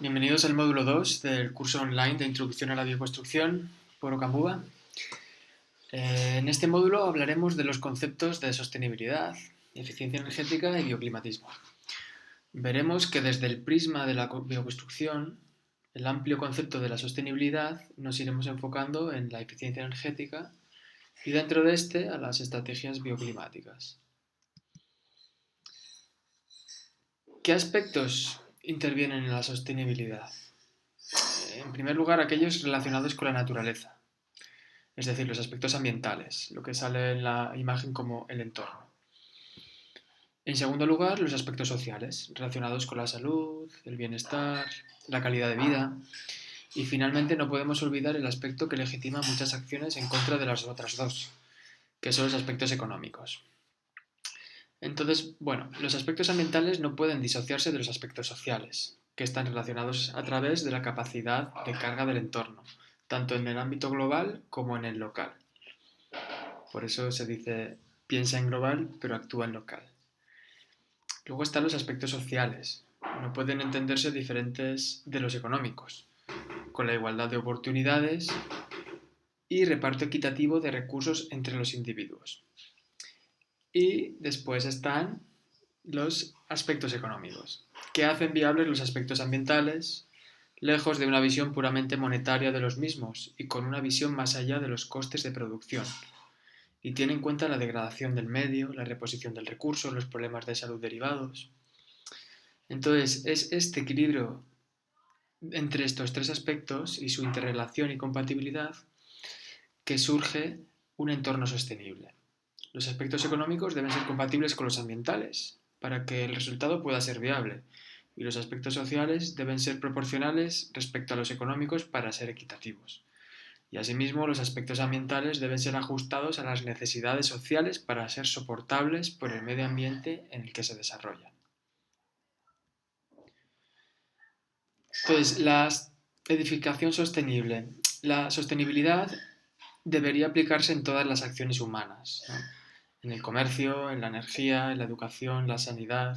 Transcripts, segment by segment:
Bienvenidos al módulo 2 del curso online de Introducción a la Bioconstrucción por Ocambuba. En este módulo hablaremos de los conceptos de sostenibilidad, eficiencia energética y bioclimatismo. Veremos que desde el prisma de la bioconstrucción, el amplio concepto de la sostenibilidad, nos iremos enfocando en la eficiencia energética y dentro de este a las estrategias bioclimáticas. ¿Qué aspectos intervienen en la sostenibilidad? En primer lugar, aquellos relacionados con la naturaleza, es decir, los aspectos ambientales, lo que sale en la imagen como el entorno. En segundo lugar, los aspectos sociales, relacionados con la salud, el bienestar, la calidad de vida. Y finalmente no podemos olvidar el aspecto que legitima muchas acciones en contra de las otras dos, que son los aspectos económicos. Entonces, los aspectos ambientales no pueden disociarse de los aspectos sociales, que están relacionados a través de la capacidad de carga del entorno, tanto en el ámbito global como en el local. Por eso se dice, piensa en global, pero actúa en local. Luego están los aspectos sociales. No pueden entenderse diferentes de los económicos, con la igualdad de oportunidades y reparto equitativo de recursos entre los individuos. Y después están los aspectos económicos, que hacen viables los aspectos ambientales, lejos de una visión puramente monetaria de los mismos y con una visión más allá de los costes de producción. Y tiene en cuenta la degradación del medio, la reposición del recurso, los problemas de salud derivados. Entonces, es este equilibrio entre estos tres aspectos y su interrelación y compatibilidad que surge un entorno sostenible. Los aspectos económicos deben ser compatibles con los ambientales para que el resultado pueda ser viable y los aspectos sociales deben ser proporcionales respecto a los económicos para ser equitativos. Y asimismo, los aspectos ambientales deben ser ajustados a las necesidades sociales para ser soportables por el medio ambiente en el que se desarrollan. Entonces, la edificación sostenible. La sostenibilidad debería aplicarse en todas las acciones humanas, ¿no? En el comercio, en la energía, en la educación, la sanidad,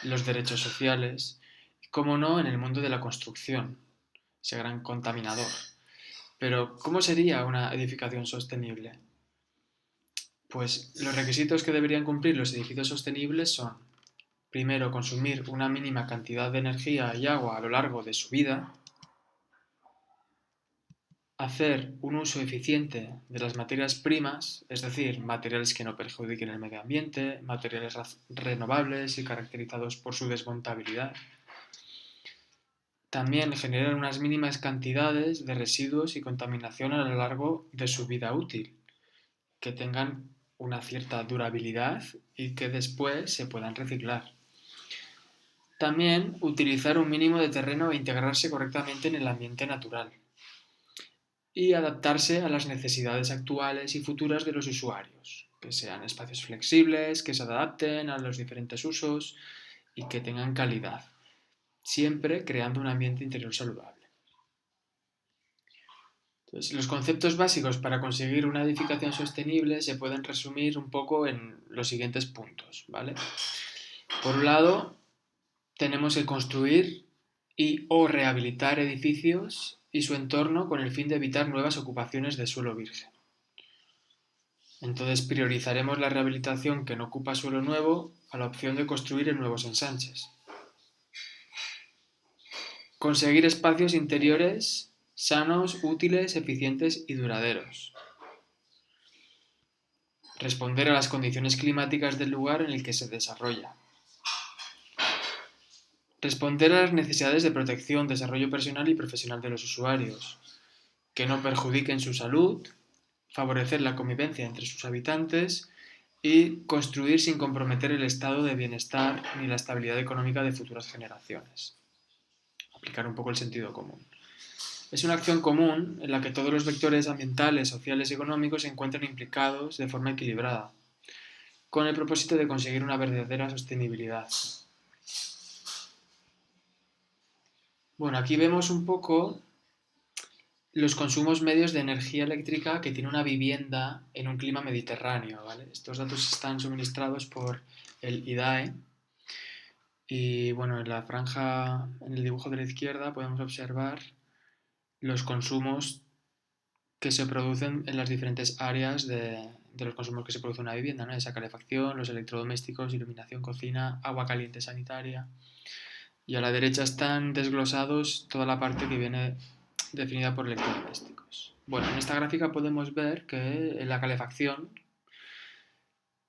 los derechos sociales, y, como no, en el mundo de la construcción, ese gran contaminador. Pero, ¿cómo sería una edificación sostenible? Pues los requisitos que deberían cumplir los edificios sostenibles son, primero, consumir una mínima cantidad de energía y agua a lo largo de su vida, hacer un uso eficiente de las materias primas, es decir, materiales que no perjudiquen el medio ambiente, materiales renovables y caracterizados por su desmontabilidad. También generar unas mínimas cantidades de residuos y contaminación a lo largo de su vida útil, que tengan una cierta durabilidad y que después se puedan reciclar. También utilizar un mínimo de terreno e integrarse correctamente en el ambiente natural y adaptarse a las necesidades actuales y futuras de los usuarios, que sean espacios flexibles, que se adapten a los diferentes usos y que tengan calidad, siempre creando un ambiente interior saludable. Entonces, los conceptos básicos para conseguir una edificación sostenible se pueden resumir un poco en los siguientes puntos, ¿vale? Por un lado, tenemos que construir y o rehabilitar edificios y su entorno con el fin de evitar nuevas ocupaciones de suelo virgen. Entonces priorizaremos la rehabilitación que no ocupa suelo nuevo a la opción de construir en nuevos ensanches. Conseguir espacios interiores sanos, útiles, eficientes y duraderos. Responder a las condiciones climáticas del lugar en el que se desarrolla. Responder a las necesidades de protección, desarrollo personal y profesional de los usuarios, que no perjudiquen su salud, favorecer la convivencia entre sus habitantes y construir sin comprometer el estado de bienestar ni la estabilidad económica de futuras generaciones. Aplicar un poco el sentido común. Es una acción común en la que todos los vectores ambientales, sociales y económicos se encuentran implicados de forma equilibrada, con el propósito de conseguir una verdadera sostenibilidad. Bueno, aquí vemos un poco los consumos medios de energía eléctrica que tiene una vivienda en un clima mediterráneo, ¿vale? Estos datos están suministrados por el IDAE Y bueno, en la franja, en el dibujo de la izquierda podemos observar los consumos que se producen en las diferentes áreas de los consumos que se produce en una vivienda, ¿no? Esa calefacción, los electrodomésticos, iluminación, cocina, agua caliente sanitaria. Y a la derecha están desglosados toda la parte que viene definida por electrodomésticos. Bueno, en esta gráfica podemos ver que en la calefacción,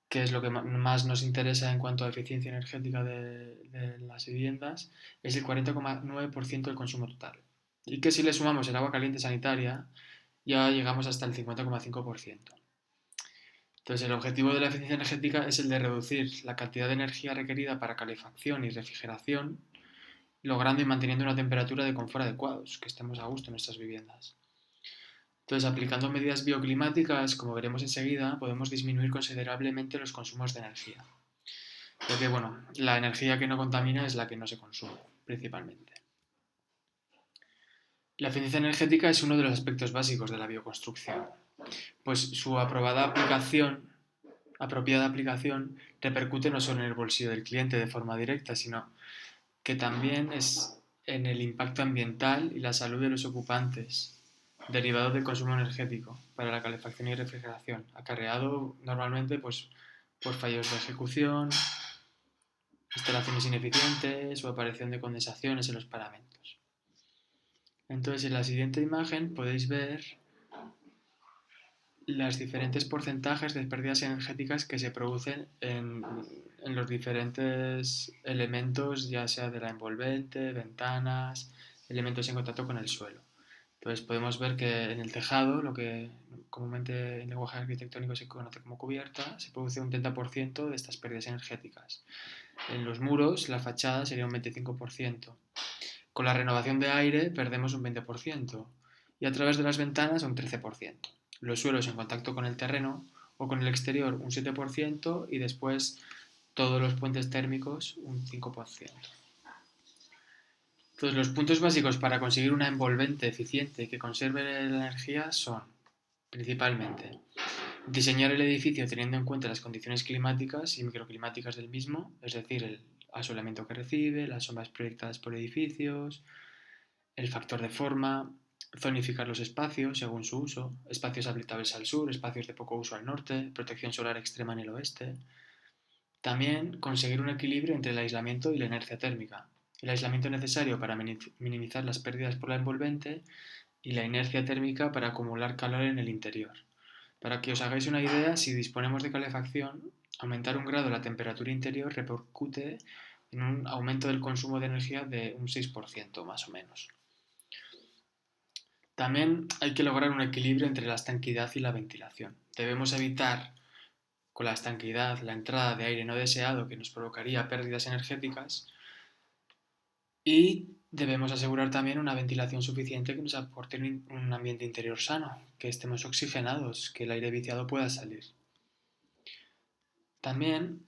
que es lo que más nos interesa en cuanto a eficiencia energética de las viviendas, es el 40,9% del consumo total. Y que si le sumamos el agua caliente sanitaria, ya llegamos hasta el 50,5%. Entonces, el objetivo de la eficiencia energética es el de reducir la cantidad de energía requerida para calefacción y refrigeración, logrando y manteniendo una temperatura de confort adecuados, que estemos a gusto en nuestras viviendas. Entonces, aplicando medidas bioclimáticas, como veremos enseguida, podemos disminuir considerablemente los consumos de energía. Ya que, bueno, la energía que no contamina es la que no se consume, principalmente. La eficiencia energética es uno de los aspectos básicos de la bioconstrucción, pues su apropiada aplicación, repercute no solo en el bolsillo del cliente de forma directa, sino que también es en el impacto ambiental y la salud de los ocupantes, derivado del consumo energético para la calefacción y refrigeración, acarreado normalmente pues, por fallos de ejecución, instalaciones ineficientes o aparición de condensaciones en los paramentos. Entonces, en la siguiente imagen podéis ver los diferentes porcentajes de pérdidas energéticas que se producen en los diferentes elementos, ya sea de la envolvente, ventanas, elementos en contacto con el suelo. Entonces podemos ver que en el tejado, lo que comúnmente en lenguaje arquitectónico se conoce como cubierta, se produce un 30% de estas pérdidas energéticas. En los muros, la fachada sería un 25%. Con la renovación de aire perdemos un 20% y a través de las ventanas un 13%. Los suelos en contacto con el terreno o con el exterior un 7% y después todos los puentes térmicos un 5%. Entonces, los puntos básicos para conseguir una envolvente eficiente que conserve la energía son, principalmente, diseñar el edificio teniendo en cuenta las condiciones climáticas y microclimáticas del mismo, es decir, el asolamiento que recibe, las sombras proyectadas por edificios, el factor de forma, zonificar los espacios según su uso, espacios habitables al sur, espacios de poco uso al norte, protección solar extrema en el oeste. También conseguir un equilibrio entre el aislamiento y la inercia térmica. El aislamiento necesario para minimizar las pérdidas por la envolvente y la inercia térmica para acumular calor en el interior. Para que os hagáis una idea, si disponemos de calefacción, aumentar un grado la temperatura interior repercute en un aumento del consumo de energía de un 6% más o menos. También hay que lograr un equilibrio entre la estanquidad y la ventilación. Debemos evitar con la estanquidad la entrada de aire no deseado que nos provocaría pérdidas energéticas y debemos asegurar también una ventilación suficiente que nos aporte un ambiente interior sano, que estemos oxigenados, que el aire viciado pueda salir. También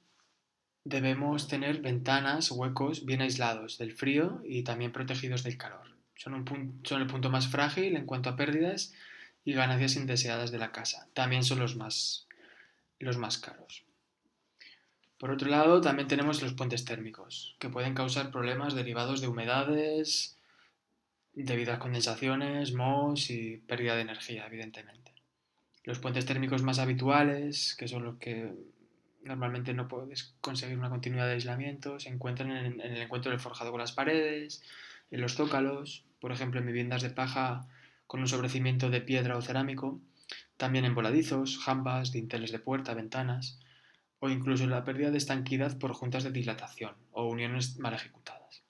debemos tener ventanas, huecos bien aislados del frío y también protegidos del calor. Son el punto más frágil en cuanto a pérdidas y ganancias indeseadas de la casa. También son los más caros. Por otro lado, también tenemos los puentes térmicos, que pueden causar problemas derivados de humedades, debido a condensaciones, mohos y pérdida de energía, evidentemente. Los puentes térmicos más habituales, que son los que normalmente no puedes conseguir una continuidad de aislamiento, se encuentran en el encuentro del forjado con las paredes, en los zócalos, por ejemplo en viviendas de paja con un sobrecimiento de piedra o cerámico, también en voladizos, jambas, dinteles de puerta, ventanas, o incluso la pérdida de estanquidad por juntas de dilatación o uniones mal ejecutadas.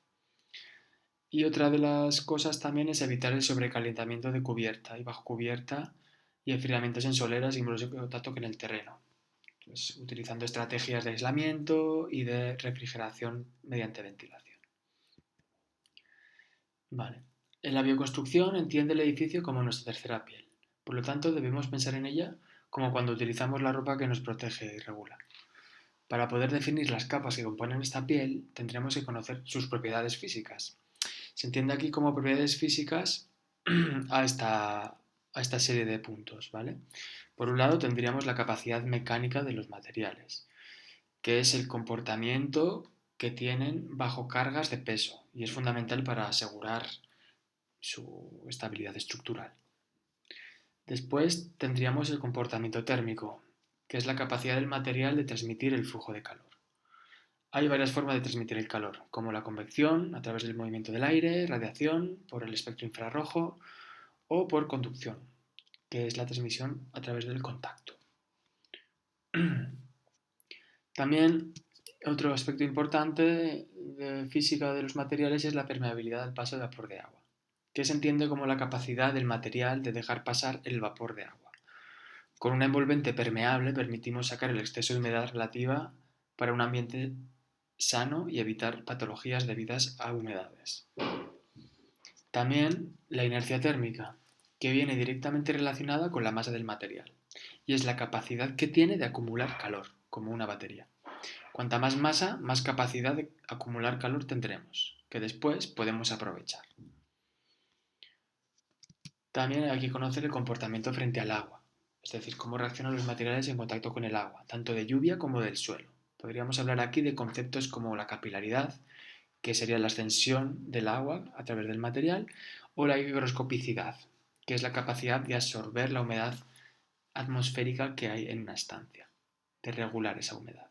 Y otra de las cosas también es evitar el sobrecalentamiento de cubierta y bajo cubierta y enfriamientos en soleras y muros de contacto con el terreno, pues, utilizando estrategias de aislamiento y de refrigeración mediante ventilación. Vale. En la bioconstrucción entiende el edificio como nuestra tercera piel. Por lo tanto, debemos pensar en ella como cuando utilizamos la ropa que nos protege y regula. Para poder definir las capas que componen esta piel, tendremos que conocer sus propiedades físicas. Se entiende aquí como propiedades físicas a esta serie de puntos, ¿vale? Por un lado tendríamos la capacidad mecánica de los materiales, que es el comportamiento que tienen bajo cargas de peso y es fundamental para asegurar su estabilidad estructural. Después tendríamos el comportamiento térmico, que es la capacidad del material de transmitir el flujo de calor. Hay varias formas de transmitir el calor, como la convección, a través del movimiento del aire, radiación, por el espectro infrarrojo o por conducción, que es la transmisión a través del contacto. También otro aspecto importante de física de los materiales es la permeabilidad al paso de vapor de agua, que se entiende como la capacidad del material de dejar pasar el vapor de agua. Con una envolvente permeable permitimos sacar el exceso de humedad relativa para un ambiente sano y evitar patologías debidas a humedades. También la inercia térmica, que viene directamente relacionada con la masa del material, y es la capacidad que tiene de acumular calor, como una batería. Cuanta más masa, más capacidad de acumular calor tendremos, que después podemos aprovechar. También hay que conocer el comportamiento frente al agua, es decir, cómo reaccionan los materiales en contacto con el agua, tanto de lluvia como del suelo. Podríamos hablar aquí de conceptos como la capilaridad, que sería la ascensión del agua a través del material, o la higroscopicidad, que es la capacidad de absorber la humedad atmosférica que hay en una estancia, de regular esa humedad.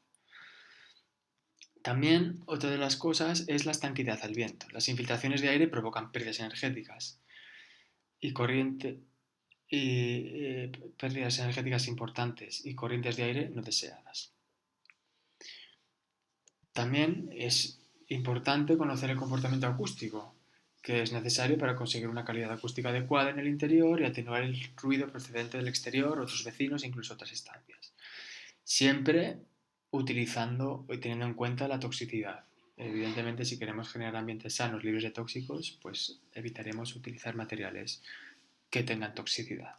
También otra de las cosas es la estanquidad al viento. Las infiltraciones de aire provocan pérdidas energéticas y pérdidas energéticas importantes y corrientes de aire no deseadas. También es importante conocer el comportamiento acústico, que es necesario para conseguir una calidad acústica adecuada en el interior y atenuar el ruido procedente del exterior, otros vecinos e incluso otras estancias. Siempre utilizando y teniendo en cuenta la toxicidad. Evidentemente, si queremos generar ambientes sanos, libres de tóxicos, pues evitaremos utilizar materiales que tengan toxicidad.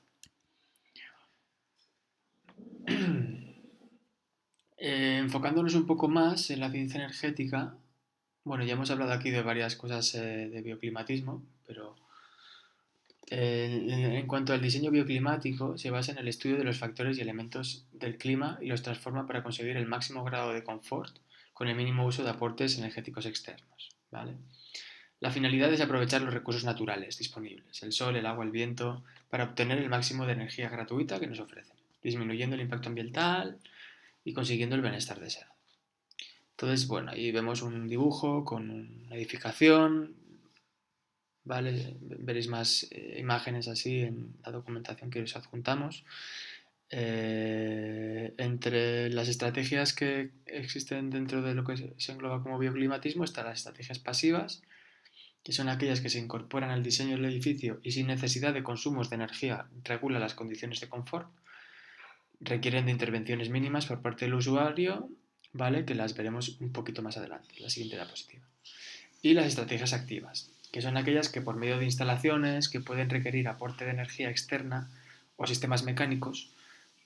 Enfocándonos un poco más en la ciencia energética, bueno, ya hemos hablado aquí de varias cosas de bioclimatismo, pero en cuanto al diseño bioclimático, se basa en el estudio de los factores y elementos del clima y los transforma para conseguir el máximo grado de confort con el mínimo uso de aportes energéticos externos, ¿vale? La finalidad es aprovechar los recursos naturales disponibles, el sol, el agua, el viento, para obtener el máximo de energía gratuita que nos ofrecen, disminuyendo el impacto ambiental y consiguiendo el bienestar deseado. Entonces, bueno, ahí vemos un dibujo con una edificación, ¿vale? Veréis más imágenes así en la documentación que os adjuntamos. Entre las estrategias que existen dentro de lo que se engloba como bioclimatismo están las estrategias pasivas, que son aquellas que se incorporan al diseño del edificio y sin necesidad de consumos de energía regulan las condiciones de confort, requieren de intervenciones mínimas por parte del usuario, ¿vale? Que las veremos un poquito más adelante, la siguiente diapositiva. Y las estrategias activas, que son aquellas que por medio de instalaciones que pueden requerir aporte de energía externa o sistemas mecánicos,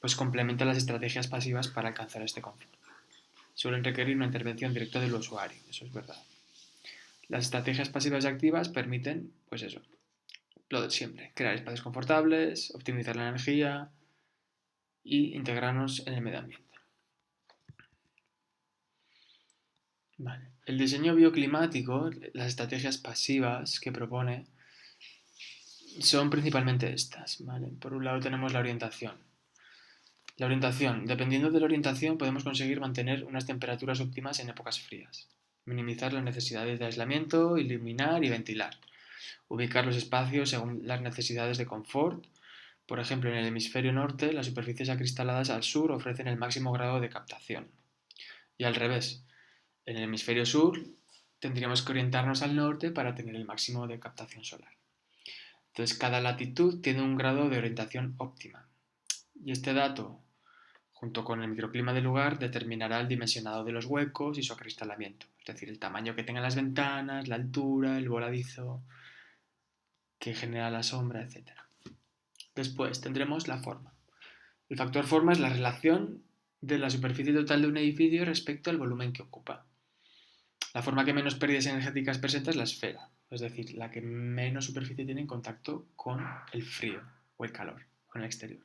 pues complementan las estrategias pasivas para alcanzar este confort. Suelen requerir una intervención directa del usuario, eso es verdad. Las estrategias pasivas y activas permiten, pues eso, lo de siempre, crear espacios confortables, optimizar la energía y integrarnos en el medio ambiente. Vale. El diseño bioclimático, las estrategias pasivas que propone, son principalmente estas, ¿vale? Por un lado tenemos la orientación. La orientación. Dependiendo de la orientación podemos conseguir mantener unas temperaturas óptimas en épocas frías, minimizar las necesidades de aislamiento, iluminar y ventilar, ubicar los espacios según las necesidades de confort. Por ejemplo, en el hemisferio norte, las superficies acristaladas al sur ofrecen el máximo grado de captación. Y al revés, en el hemisferio sur tendríamos que orientarnos al norte para tener el máximo de captación solar. Entonces, cada latitud tiene un grado de orientación óptima. Y este dato, junto con el microclima del lugar, determinará el dimensionado de los huecos y su acristalamiento. Es decir, el tamaño que tengan las ventanas, la altura, el voladizo que genera la sombra, etc. Después tendremos la forma. El factor forma es la relación de la superficie total de un edificio respecto al volumen que ocupa. La forma que menos pérdidas energéticas presenta es la esfera, es decir, la que menos superficie tiene en contacto con el frío o el calor, con el exterior.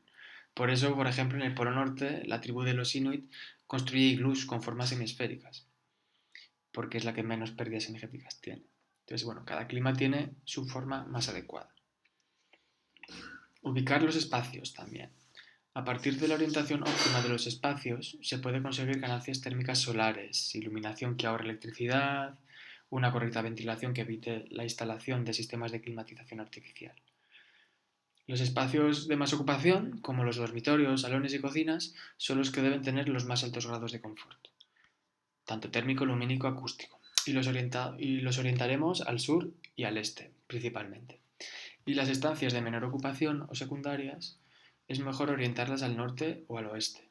Por eso, por ejemplo, en el Polo Norte, la tribu de los Inuit construye iglús con formas semiesféricas, porque es la que menos pérdidas energéticas tiene. Entonces, bueno, cada clima tiene su forma más adecuada. Ubicar los espacios también. A partir de la orientación óptima de los espacios, se puede conseguir ganancias térmicas solares, iluminación que ahorre electricidad, una correcta ventilación que evite la instalación de sistemas de climatización artificial. Los espacios de más ocupación, como los dormitorios, salones y cocinas, son los que deben tener los más altos grados de confort, tanto térmico, lumínico, acústico, y los orientaremos al sur y al este, principalmente. Y las estancias de menor ocupación o secundarias es mejor orientarlas al norte o al oeste,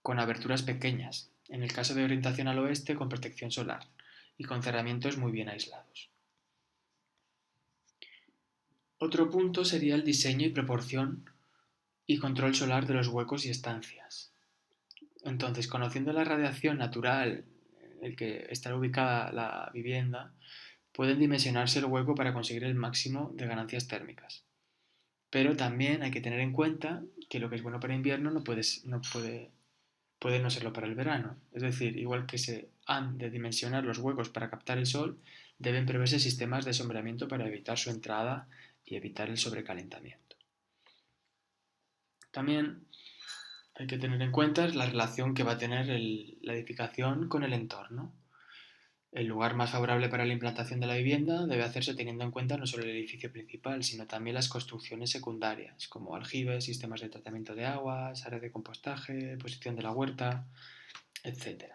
con aberturas pequeñas, en el caso de orientación al oeste con protección solar y con cerramientos muy bien aislados. Otro punto sería el diseño y proporción y control solar de los huecos y estancias. Entonces, conociendo la radiación natural en el que estará ubicada la vivienda, pueden dimensionarse el hueco para conseguir el máximo de ganancias térmicas. Pero también hay que tener en cuenta que lo que es bueno para invierno puede no serlo para el verano. Es decir, igual que se han de dimensionar los huecos para captar el sol, deben preverse sistemas de sombreamiento para evitar su entrada y evitar el sobrecalentamiento. También hay que tener en cuenta la relación que va a tener la edificación con el entorno. El lugar más favorable para la implantación de la vivienda debe hacerse teniendo en cuenta no solo el edificio principal, sino también las construcciones secundarias, como aljibes, sistemas de tratamiento de aguas, áreas de compostaje, posición de la huerta, etc.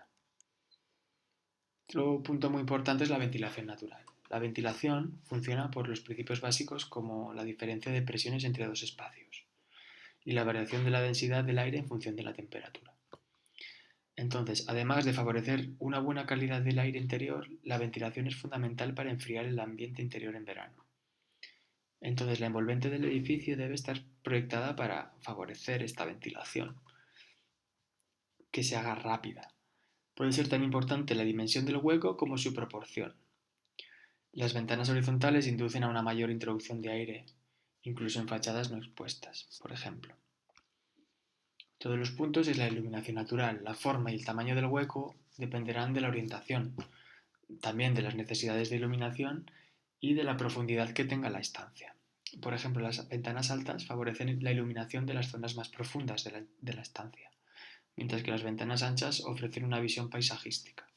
Otro punto muy importante es la ventilación natural. La ventilación funciona por los principios básicos como la diferencia de presiones entre dos espacios y la variación de la densidad del aire en función de la temperatura. Entonces, además de favorecer una buena calidad del aire interior, la ventilación es fundamental para enfriar el ambiente interior en verano. Entonces, la envolvente del edificio debe estar proyectada para favorecer esta ventilación, que se haga rápida. Puede ser tan importante la dimensión del hueco como su proporción. Las ventanas horizontales inducen a una mayor introducción de aire, incluso en fachadas no expuestas, por ejemplo. Todos los puntos es la iluminación natural. La forma y el tamaño del hueco dependerán de la orientación, también de las necesidades de iluminación y de la profundidad que tenga la estancia. Por ejemplo, las ventanas altas favorecen la iluminación de las zonas más profundas de la estancia, mientras que las ventanas anchas ofrecen una visión paisajística.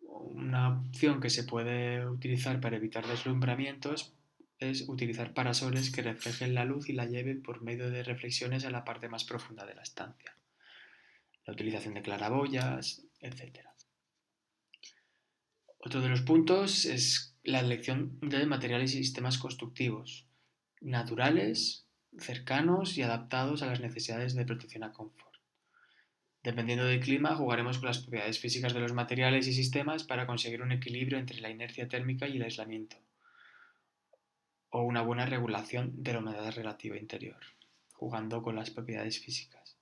Una opción que se puede utilizar para evitar deslumbramientos es utilizar parasoles que reflejen la luz y la lleven por medio de reflexiones a la parte más profunda de la estancia. La utilización de claraboyas, etc. Otro de los puntos es la elección de materiales y sistemas constructivos, naturales, cercanos y adaptados a las necesidades de protección a confort. Dependiendo del clima, jugaremos con las propiedades físicas de los materiales y sistemas para conseguir un equilibrio entre la inercia térmica y el aislamiento, o una buena regulación de la humedad relativa interior, jugando con las propiedades físicas.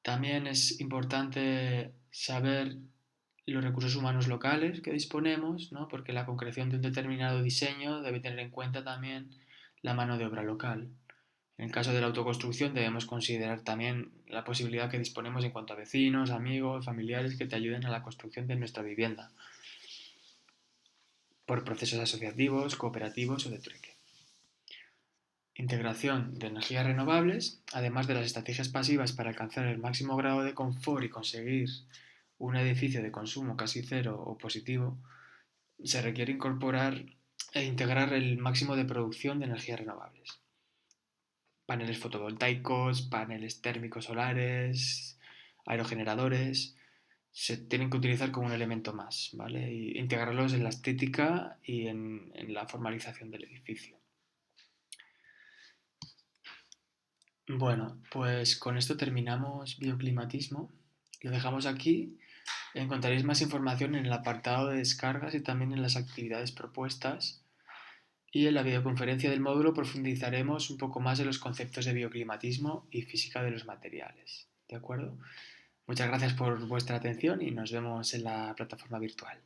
También es importante saber los recursos humanos locales que disponemos, ¿no? Porque la concreción de un determinado diseño debe tener en cuenta también la mano de obra local. En el caso de la autoconstrucción debemos considerar también la posibilidad que disponemos en cuanto a vecinos, amigos, familiares que te ayuden a la construcción de nuestra vivienda, por procesos asociativos, cooperativos o de trueque. Integración de energías renovables, además de las estrategias pasivas para alcanzar el máximo grado de confort y conseguir un edificio de consumo casi cero o positivo, se requiere incorporar e integrar el máximo de producción de energías renovables. Paneles fotovoltaicos, paneles térmicos solares, aerogeneradores, se tienen que utilizar como un elemento más, ¿vale? Y integrarlos en la estética y en la formalización del edificio. Bueno, pues con esto terminamos bioclimatismo. Lo dejamos aquí. Encontraréis más información en el apartado de descargas y también en las actividades propuestas. Y en la videoconferencia del módulo profundizaremos un poco más en los conceptos de bioclimatismo y física de los materiales. ¿De acuerdo? Muchas gracias por vuestra atención y nos vemos en la plataforma virtual.